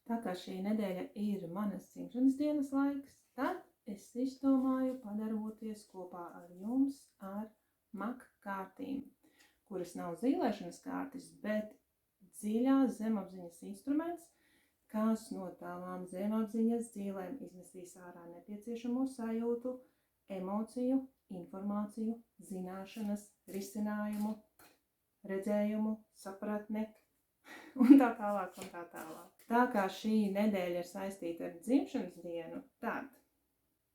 Tā kā šī nedēļa ir manas dzimšanas dienas laiks, tad es izdomāju padaroties kopā ar jums ar MAK kārtīm, kuras nav zīlēšanas kārtas, bet dziļās zemapziņas instruments, kas no tavām zemapziņas dzīvēm iznesīs ārā nepieciešamo sajūtu, emociju, informāciju, zināšanas, risinājumu, redzējumu, sapratni un tā tālāk un tā tālāk. Tā kā šī nedēļa ir saistīta ar dzimšanas dienu, tad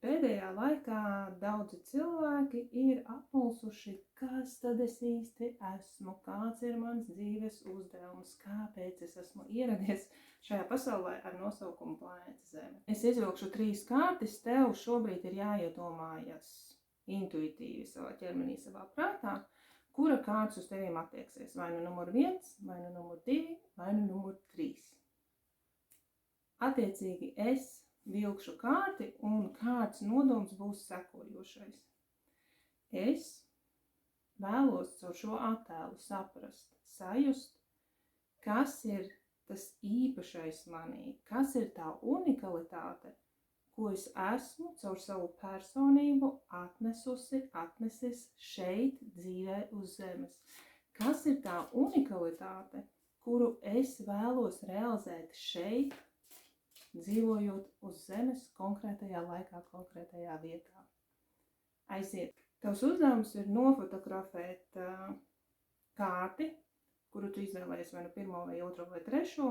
pēdējā laikā daudzi cilvēki ir apmulsuši, kas tad es īsti esmu, kāds ir mans dzīves uzdevums, kāpēc es esmu ieradies šajā pasaulē ar nosaukumu Planēta Zeme. Es izvilkšu 3 kārtas, tev šobrīd ir jāiedomājas intuitīvi savā ķermenī, savā prātā, kura kārtas uz teviem attieksies, vai nu numur 1, vai nu numur 2, vai nu numur 3. Attiecīgi es vilkšu kārti un kārtas nodoms būs sekojošais. Es vēlos caur šo attēlu saprast, sajust, kas ir tas īpašais manī, kas ir tā unikalitāte, ko es esmu caur savu personību atnesis šeit dzīvē uz zemes. Kas ir tā unikalitāte, kuru es vēlos realizēt šeit, dzīvojot uz zemes konkrētajā laikā, konkrētajā vietā. Aiziet. Tavs uzdevums ir nofotografēt kārti, kuru tu izvēlējies vai nu 1, vai 2, vai 3,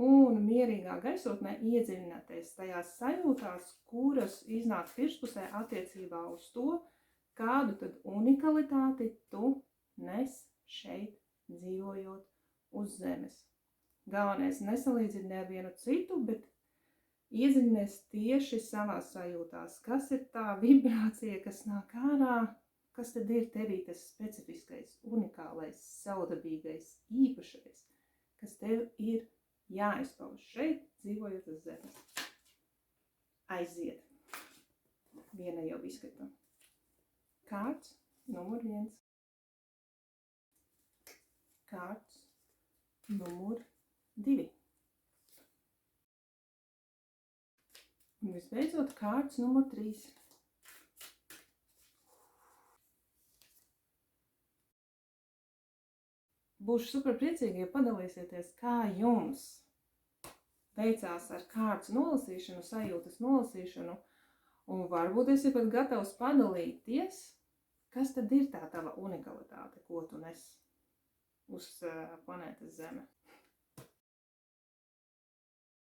un mierīgā gaisotnē iedziļināties tajās sajūtās, kuras iznāk pirkspusē attiecībā uz to, kādu tad unikalitāti tu nes šeit dzīvojot uz zemes. Galvenais nesalīdzini nevienu citu, bet iedziļinies tieši savās sajūtās, kas ir tā vibrācija, kas nāk ārā, kas tad ir tevī tas specifiskais, unikālais, savdabīgais, īpašais, kas tev ir jāizpauž šeit, dzīvojot uz zemes. Aiziet. Viena jau izskata. Kārts numur 1. Kārts numur 2. Un visbeidzot, kārts numur 3. Būšu super priecīgi, ja padalīsieties, kā jums veicās ar kārtas nolasīšanu, sajūtas nolasīšanu, un varbūt esi pat gatavs padalīties, kas tad ir tā tava unikalitāte, ko tu nes uz planētas Zeme.